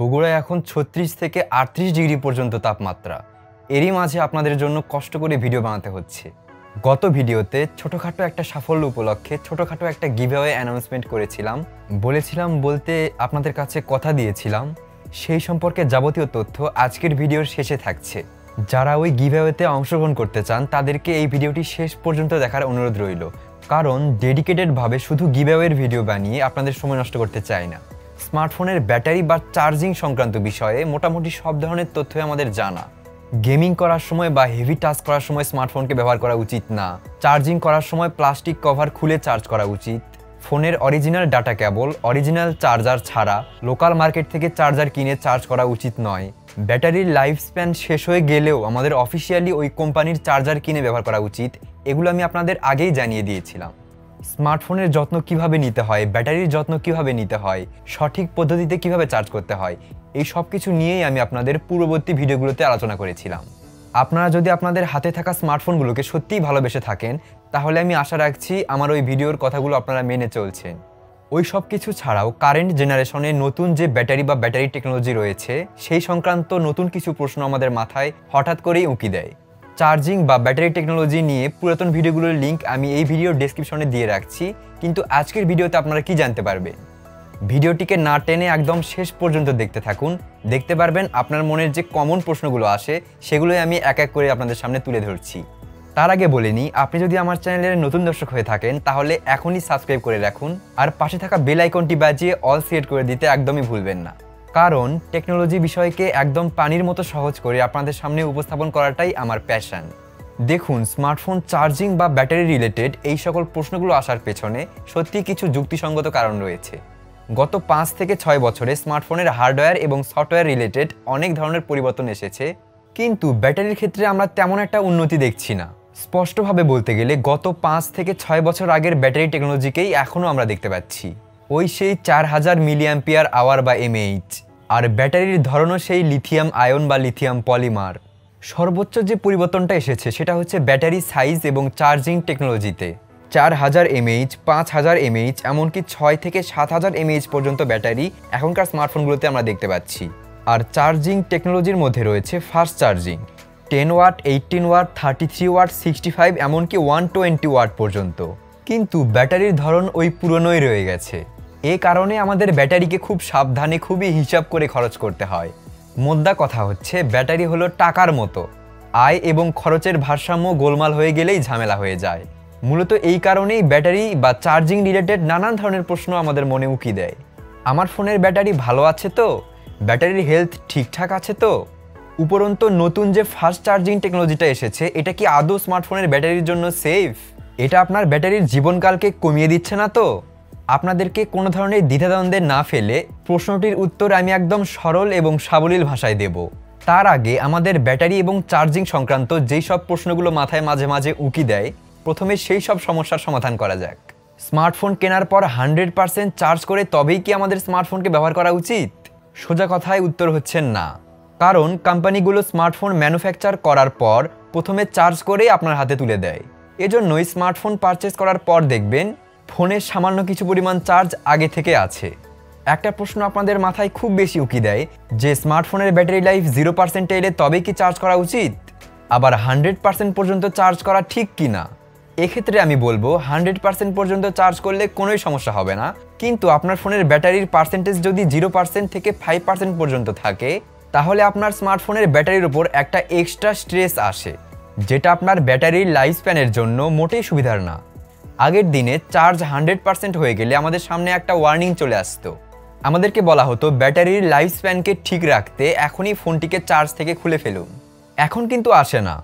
বগুড়ায় এখন ৩৬ থেকে ৩৮ ডিগ্রি পর্যন্ত তাপমাত্রা। এরই মাঝে আপনাদের জন্য কষ্ট করে ভিডিও বানাতে হচ্ছে। গত ভিডিওতে ছোটখাটো একটা সাফল্য উপলক্ষে ছোটখাটো একটা গিভঅ্যাওয়ে অ্যানাউন্সমেন্ট করেছিলাম। বলেছিলাম বলতে আপনাদের কাছে কথা দিয়েছিলাম, সেই সম্পর্কে যাবতীয় তথ্য আজকের ভিডিওর শেষে থাকছে। যারা ওই গিভঅ্যাওয়েতে অংশগ্রহণ করতে চান তাদেরকে এই ভিডিওটি শেষ পর্যন্ত দেখার অনুরোধ রইল, কারণ ডেডিকেটেডভাবে শুধু গিভঅ্যাওয়ের ভিডিও বানিয়ে আপনাদের সময় নষ্ট করতে চাই না। স্মার্টফোনের ব্যাটারি বা চার্জিং সংক্রান্ত বিষয়ে মোটামুটি সব ধরনের তথ্যই আমাদের জানা। গেমিং করার সময় বা হেভি টাস্ক করার সময় স্মার্টফোনকে ব্যবহার করা উচিত না। চার্জিং করার সময় প্লাস্টিক কভার খুলে চার্জ করা উচিত। ফোনের original data cable, original charger ছাড়া লোকাল মার্কেট থেকে চার্জার কিনে চার্জ করা উচিত নয়। ব্যাটারির লাইফ স্প্যান শেষ হয়ে গেলেও আমাদের অফিসিয়ালি ওই কোম্পানির চার্জার কিনে ব্যবহার করা উচিত। এগুলো আমি আপনাদের আগেই জানিয়ে দিয়েছিলাম। স্মার্টফোনের যত্ন কিভাবে নিতে হয়, ব্যাটারির যত্ন কিভাবে নিতে হয়, সঠিক পদ্ধতিতে কিভাবে চার্জ করতে হয়, এই সব কিছু নিয়েই আমি আপনাদের পূর্ববর্তী ভিডিওগুলোতে আলোচনা করেছিলাম। আপনারা যদি আপনাদের হাতে থাকা স্মার্টফোনগুলোকে সত্যিই ভালোবেসে থাকেন, তাহলে আমি আশা রাখছি আমার ওই ভিডিওর কথাগুলো আপনারা মেনে চলছেন। ওই সব কিছু ছাড়াও কারেন্ট জেনারেশনে নতুন যে ব্যাটারি বা ব্যাটারি টেকনোলজি রয়েছে, সেই সংক্রান্ত নতুন কিছু প্রশ্ন আমাদের মাথায় হঠাৎ করেই উঁকি দেয়। চার্জিং বা ব্যাটারি টেকনোলজি নিয়ে পুরাতন ভিডিওগুলোর লিঙ্ক আমি এই ভিডিওর ডেসক্রিপশনে দিয়ে রাখছি, কিন্তু আজকের ভিডিওতে আপনারা কি জানতে পারবেন? ভিডিওটিকে না টেনে একদম শেষ পর্যন্ত দেখতে থাকুন। দেখতে পারবেন আপনার মনের যে কমন প্রশ্নগুলো আসে সেগুলোই আমি এক এক করে আপনাদের সামনে তুলে ধরছি। তার আগে বলে নিই, আপনি যদি আমার চ্যানেলের নতুন দর্শক হয়ে থাকেন তাহলে এখনই সাবস্ক্রাইব করে রাখুন, আর পাশে থাকা বেল আইকনটি বাজিয়ে অল সিলেক্ট করে দিতে একদমই ভুলবেন না, কারণ টেকনোলজি বিষয়কে একদম পানির মতো সহজ করে আপনাদের সামনে উপস্থাপন করাটাই আমার প্যাশন। দেখুন, স্মার্টফোন চার্জিং বা ব্যাটারি রিলেটেড এই সকল প্রশ্নগুলো আসার পেছনে সত্যি কিছু যুক্তিসঙ্গত কারণ রয়েছে। গত 5 থেকে 6 বছরে স্মার্টফোনের হার্ডওয়্যার এবং সফটওয়্যার রিলেটেড অনেক ধরনের পরিবর্তন এসেছে, কিন্তু ব্যাটারির ক্ষেত্রে আমরা তেমন একটা উন্নতি দেখছি না। স্পষ্টভাবে বলতে গেলে গত 5 থেকে 6 বছর আগের ব্যাটারি টেকনোলজিকেই এখনও আমরা দেখতে পাচ্ছি। ওই সেই 4000 মিলিঅ্যাম্পিয়ার আওয়ার বা এমএইচ, আর ব্যাটারির ধরনও সেই লিথিয়াম আয়ন বা লিথিয়াম পলিমার। সর্বোচ্চ যে পরিবর্তনটা এসেছে সেটা হচ্ছে ব্যাটারি সাইজ এবং চার্জিং টেকনোলজিতে। 4000 এমএইচ, 5000 এমএইচ, এমনকি 6 থেকে 7000 এমএইচ পর্যন্ত ব্যাটারি এখনকার স্মার্টফোনগুলোতে আমরা দেখতে পাচ্ছি। আর চার্জিং টেকনোলজির মধ্যে রয়েছে fast charging, 10 watt, 18 watt, 33 watt, 65, এমনকি 120 ওয়াট পর্যন্ত। কিন্তু ব্যাটারির ধরন ওই পুরনোই রয়ে গেছে। এ কারণে আমাদের ব্যাটারিকে খুব সাবধানে, খুবই হিসাব করে খরচ করতে হয়। মোদ্দা কথা হচ্ছে, ব্যাটারি হলো টাকার মতো, আয় এবং খরচের ভারসাম্য গোলমাল হয়ে গেলেই ঝামেলা হয়ে যায়। মূলত এই কারণেই ব্যাটারি বা চার্জিং রিলেটেড নানান ধরনের প্রশ্ন আমাদের মনে উকি দেয়। আমার ফোনের ব্যাটারি ভালো আছে তো? ব্যাটারির হেলথ ঠিকঠাক আছে তো? উপরন্তু নতুন যে ফাস্ট চার্জিং টেকনোলজিটা এসেছে, এটা কি আদৌ স্মার্টফোনের ব্যাটারির জন্য সেফ? এটা আপনার ব্যাটারির জীবনকালকে কমিয়ে দিচ্ছে না তো? আপনাদেরকে কোনো ধরনের দ্বিধাদ্বন্দ্বে না ফেলে প্রশ্নটির উত্তর আমি একদম সরল এবং সাবলীল ভাষায় দেব। তার আগে আমাদের ব্যাটারি এবং চার্জিং সংক্রান্ত যেই সব প্রশ্নগুলো মাথায় মাঝে মাঝে উঁকি দেয়, প্রথমে সেই সব সমস্যার সমাধান করা যাক। স্মার্টফোন কেনার পর 100% চার্জ করে তবেই কি আমাদের স্মার্টফোনকে ব্যবহার করা উচিত? সোজা কথায় উত্তর হচ্ছে না, কারণ কোম্পানিগুলো স্মার্টফোন ম্যানুফ্যাকচার করার পর প্রথমে চার্জ করেই আপনার হাতে তুলে দেয়। এজন্যই স্মার্টফোন পারচেস করার পর দেখবেন ফোনের সামান্য কিছু পরিমাণ চার্জ আগে থেকে আছে। একটা প্রশ্ন আপনাদের মাথায় খুব বেশি উকি দেয় যে স্মার্টফোনের ব্যাটারি লাইফ 0% এলে তবেই কি চার্জ করা উচিত? আবার 100% পর্যন্ত চার্জ করা ঠিক কি না? এক্ষেত্রে আমি বলবো 100% পর্যন্ত চার্জ করলে কোনোই সমস্যা হবে না, কিন্তু আপনার ফোনের ব্যাটারির পার্সেন্টেজ যদি 0% থেকে 5% পর্যন্ত থাকে, তাহলে আপনার স্মার্টফোনের ব্যাটারির উপর একটা এক্সট্রা স্ট্রেস আসে, যেটা আপনার ব্যাটারির লাইফ স্প্যানের জন্য মোটেই সুবিধার না। আগের দিনে চার্জ 100% হয়ে গেলে আমাদের সামনে একটা ওয়ার্নিং চলে আসতো। আমাদেরকে বলা হতো ব্যাটারির লাইফ স্প্যানকে ঠিক রাখতে এখনই ফোনটিকে চার্জ থেকে খুলে ফেলুন। এখন কিন্তু আসে না,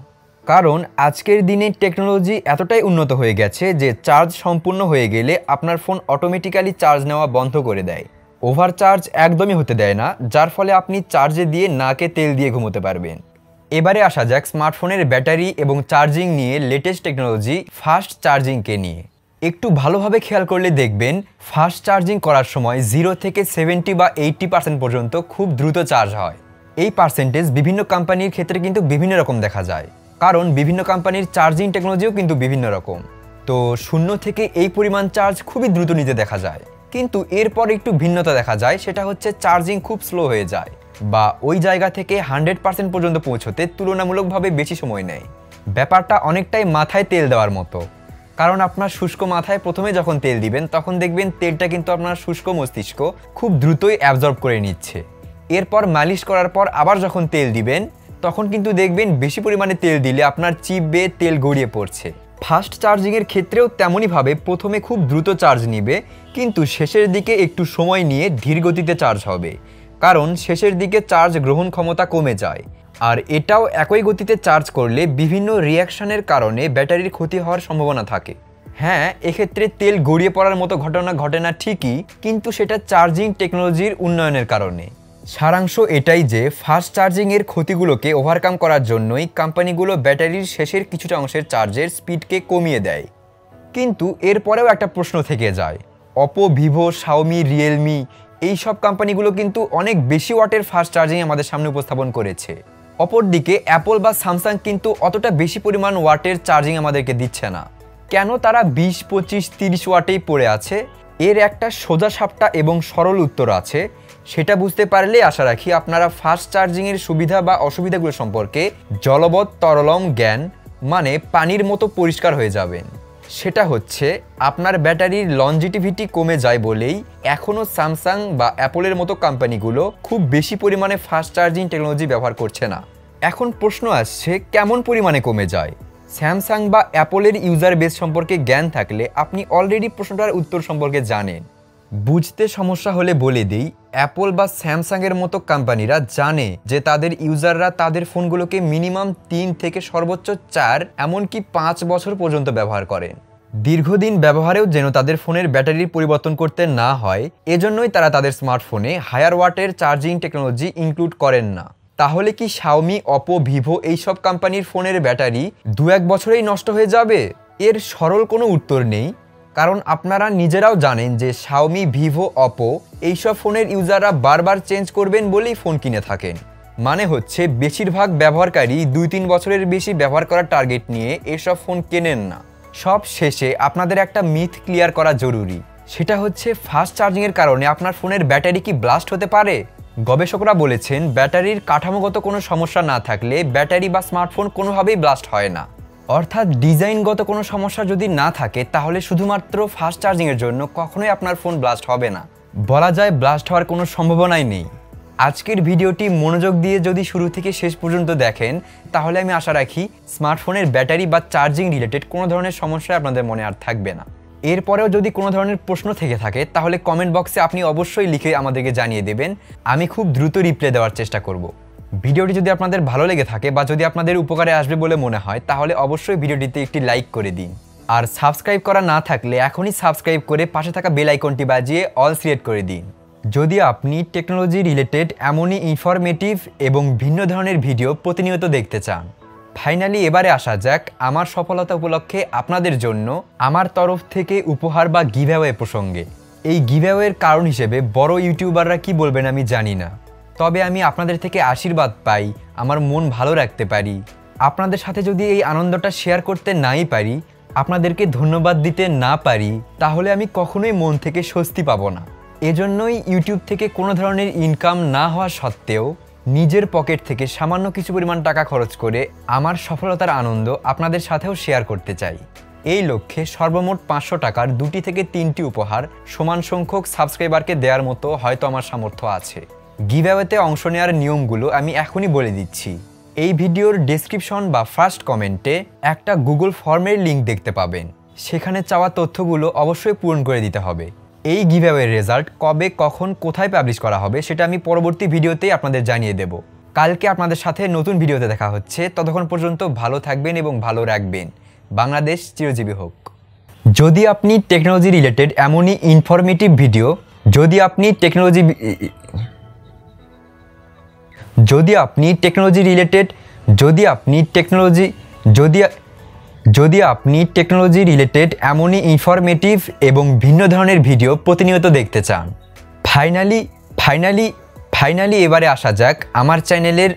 কারণ আজকের দিনে টেকনোলজি এতটাই উন্নত হয়ে গেছে যে চার্জ সম্পূর্ণ হয়ে গেলে আপনার ফোন অটোমেটিক্যালি চার্জ নেওয়া বন্ধ করে দেয়। ওভার চার্জ একদমই হতে দেয় না, যার ফলে আপনি চার্জে দিয়ে নাকে তেল দিয়ে ঘুমোতে পারবেন। এবারে আসা যাক স্মার্টফোনের ব্যাটারি এবং চার্জিং নিয়ে লেটেস্ট টেকনোলজি ফাস্ট চার্জিংকে নিয়ে। একটু ভালোভাবে খেয়াল করলে দেখবেন ফাস্ট চার্জিং করার সময় 0 থেকে 70 বা 80% পর্যন্ত খুব দ্রুত চার্জ হয়। এই পার্সেন্টেজ বিভিন্ন কোম্পানির ক্ষেত্রে কিন্তু বিভিন্ন রকম দেখা যায়, কারণ বিভিন্ন কোম্পানির চার্জিং টেকনোলজিও কিন্তু বিভিন্ন রকম। তো 0 থেকে এই পরিমাণ চার্জ খুবই দ্রুত নিতে দেখা যায়। কিন্তু এরপর একটু ভিন্নতা দেখা যায়, সেটা হচ্ছে চার্জিং খুব স্লো হয়ে যায় বা ওই জায়গা থেকে 100% পর্যন্ত পৌঁছতে তুলনামূলকভাবে বেশি সময় নেয়। ব্যাপারটা অনেকটাই মাথায় তেল দেওয়ার মতো, কারণ আপনার শুষ্ক মাথায় প্রথমে যখন তেল দিবেন তখন দেখবেন তেলটা কিন্তু আপনার শুষ্ক মস্তিষ্ক খুব দ্রুতই অ্যাবজর্ব করে নিচ্ছে। এরপর মালিশ করার পর আবার যখন তেল দিবেন তখন কিন্তু দেখবেন বেশি পরিমাণে তেল দিলে আপনার চিপ বেয়ে তেল গড়িয়ে পড়ছে। ফাস্ট চার্জিংয়ের ক্ষেত্রেও তেমনইভাবে প্রথমে খুব দ্রুত চার্জ নিবে, কিন্তু শেষের দিকে একটু সময় নিয়ে ধীর গতিতে চার্জ হবে, কারণ শেষের দিকে চার্জ গ্রহণ ক্ষমতা কমে যায়। আর এটাও একই গতিতে চার্জ করলে বিভিন্ন রিয়াকশনের কারণে ব্যাটারির ক্ষতি হওয়ার সম্ভাবনা থাকে। হ্যাঁ, এক্ষেত্রে তেল গড়িয়ে পড়ার মতো ঘটনা ঘটে না ঠিকই, কিন্তু সেটা চার্জিং টেকনোলজির উন্নয়নের কারণে। সারাংশ এটাই যে ফাস্ট চার্জিংয়ের ক্ষতিগুলোকে ওভারকাম করার জন্যই কোম্পানিগুলো ব্যাটারির শেষের কিছুটা অংশের চার্জের স্পিডকে কমিয়ে দেয়। কিন্তু এরপরেও একটা প্রশ্ন থেকে যায়, অপো, ভিভো, শাওমি, রিয়েলমি এই সব কোম্পানিগুলো কিন্তু অনেক বেশি ওয়াটের ফাস্ট চার্জিং আমাদের সামনে উপস্থাপন করেছে। অপরদিকে অ্যাপল বা স্যামসাং কিন্তু অতটা বেশি পরিমাণ ওয়াটের চার্জিং আমাদেরকে দিচ্ছে না। কেন তারা 20, 25, 30 ওয়াটেই পড়ে আছে? এর একটা সোজা সাপটা এবং সরল উত্তর আছে। সেটা বুঝতে পারলে আশা রাখি আপনারা ফাস্ট চার্জিংয়ের সুবিধা বা অসুবিধাগুলো সম্পর্কে জলবৎ তরলম জ্ঞান, মানে পানির মতো পরিষ্কার হয়ে যাবেন। সেটা হচ্ছে আপনার ব্যাটারির লনজিটিভিটি কমে যায় বলেই এখনও স্যামসাং বা অ্যাপলের মতো কোম্পানিগুলো খুব বেশি পরিমাণে ফাস্ট চার্জিং টেকনোলজি ব্যবহার করছে না। এখন প্রশ্ন আসছে, কেমন পরিমাণে কমে যায়? স্যামসাং বা অ্যাপলের ইউজার বেস সম্পর্কে জ্ঞান থাকলে আপনি অলরেডি প্রশ্নটার উত্তর সম্পর্কে জানেন। বুঝতে সমস্যা হলে বলে দিই, অ্যাপল বা স্যামসাংয়ের মতো কোম্পানিরা জানে যে তাদের ইউজাররা তাদের ফোনগুলোকে মিনিমাম 3 থেকে সর্বোচ্চ 4 এমনকি 5 বছর পর্যন্ত ব্যবহার করেন। দীর্ঘদিন ব্যবহারেও যেন তাদের ফোনের ব্যাটারির পরিবর্তন করতে না হয়, এজন্যই তারা তাদের স্মার্টফোনে হায়ার ওয়াটের চার্জিং টেকনোলজি ইনক্লুড করেন না। তাহলে কি শাওমি, অপো, ভিভো এইসব কোম্পানির ফোনের ব্যাটারি 2-1 বছরেই নষ্ট হয়ে যাবে? এর সরল কোনো উত্তর নেই, কারণ আপনারা নিজেরাও জানেন যে শাওমি, ভিভো, অপো এইসব ফোনের ইউজাররা বারবার চেঞ্জ করবেন বলেই ফোন কিনে থাকেন। মানে হচ্ছে বেশিরভাগ ব্যবহারকারী 2-3 বছরের বেশি ব্যবহার করার টার্গেট নিয়ে এসব ফোন কেনেন না। সব শেষে আপনাদের একটা মিথ ক্লিয়ার করা জরুরি, সেটা হচ্ছে ফাস্ট চার্জিংয়ের কারণে আপনার ফোনের ব্যাটারি কি ব্লাস্ট হতে পারে? গবেষকরা বলেছেন ব্যাটারির কাঠামোগত কোনো সমস্যা না থাকলে ব্যাটারি বা স্মার্টফোন কোনোভাবেই ব্লাস্ট হয় না। অর্থাৎ ডিজাইনগত কোনো সমস্যা যদি না থাকে তাহলে শুধুমাত্র ফাস্ট চার্জিংয়ের জন্য কখনোই আপনার ফোন ব্লাস্ট হবে না। বলা যায় ব্লাস্ট হওয়ার কোনো সম্ভাবনাই নেই। আজকের ভিডিওটি মনোযোগ দিয়ে যদি শুরু থেকে শেষ পর্যন্ত দেখেন তাহলে আমি আশা রাখি স্মার্টফোনের ব্যাটারি বা চার্জিং রিলেটেড কোনো ধরনের সমস্যা আপনাদের মনে আর থাকবে না। এরপরেও যদি কোনো ধরনের প্রশ্ন থেকে থাকে তাহলে কমেন্ট বক্সে আপনি অবশ্যই লিখে আমাদেরকে জানিয়ে দেবেন, আমি খুব দ্রুত রিপ্লাই দেওয়ার চেষ্টা করব। ভিডিওটি যদি আপনাদের ভালো লেগে থাকে বা যদি আপনাদের উপকারে আসবে বলে মনে হয় তাহলে অবশ্যই ভিডিওটিতে একটি লাইক করে দিন। আর সাবস্ক্রাইব করা না থাকলে এখনই সাবস্ক্রাইব করে পাশে থাকা বেল আইকনটি বাজিয়ে অল সিলেক্ট করে দিন। যদি আপনি টেকনোলজি রিলেটেড এমনই ইনফরমেটিভ এবং ভিন্ন ধরনের ভিডিও প্রতিনিয়ত দেখতে চান। ফাইনালি এবারে আসা যাক আমার সফলতা উপলক্ষে আপনাদের জন্য আমার তরফ থেকে উপহার বা গিভঅ্যাওয়ে প্রসঙ্গে। এই গিভঅ্যাওয়ের কারণ হিসেবে বড় ইউটিউবাররা কি বলবেন আমি জানি না, তবে আমি আপনাদের থেকে আশীর্বাদ পাই, আমার মন ভালো রাখতে পারি। আপনাদের সাথে যদি এই আনন্দটা শেয়ার করতে নাই পারি, আপনাদেরকে ধন্যবাদ দিতে না পারি, তাহলে আমি কখনোই মন থেকে স্বস্তি পাবো না। এজন্যই ইউটিউব থেকে কোনো ধরনের ইনকাম না হওয়া সত্ত্বেও নিজের পকেট থেকে সামান্য কিছু পরিমাণ টাকা খরচ করে আমার সফলতার আনন্দ আপনাদের সাথেও শেয়ার করতে চাই। এই লক্ষ্যে সর্বমোট 500 টাকার 2টি থেকে 3টি উপহার সমান সংখ্যক সাবস্ক্রাইবারকে দেওয়ার মতো হয়তো আমার সামর্থ্য আছে। গিভঅ্যাওয়েতে অংশ নেওয়ার নিয়মগুলো আমি এখনই বলে দিচ্ছি। এই ভিডিওর ডেসক্রিপশন বা ফার্স্ট কমেন্টে একটা গুগল ফর্মের লিঙ্ক দেখতে পাবেন, সেখানে চাওয়া তথ্যগুলো অবশ্যই পূরণ করে দিতে হবে। এই গিভঅ্যাওয়ের রেজাল্ট কবে, কখন, কোথায় পাবলিশ করা হবে সেটা আমি পরবর্তী ভিডিওতেই আপনাদের জানিয়ে দেব। কালকে আপনাদের সাথে নতুন ভিডিওতে দেখা হচ্ছে। ততক্ষণ পর্যন্ত ভালো থাকবেন এবং ভালো রাখবেন। বাংলাদেশ চিরজীবী হোক। যদি আপনি টেকনোলজি রিলেটেড এমনই ইনফরমেটিভ ভিডিও, যদি আপনি টেকনোলজি রিলেটেড এমনই ইনফরমেটিভ এবং ভিন্ন ধরনের ভিডিও প্রতিনিয়ত দেখতে চান। ফাইনালি এবারে আসা যাক আমার চ্যানেলের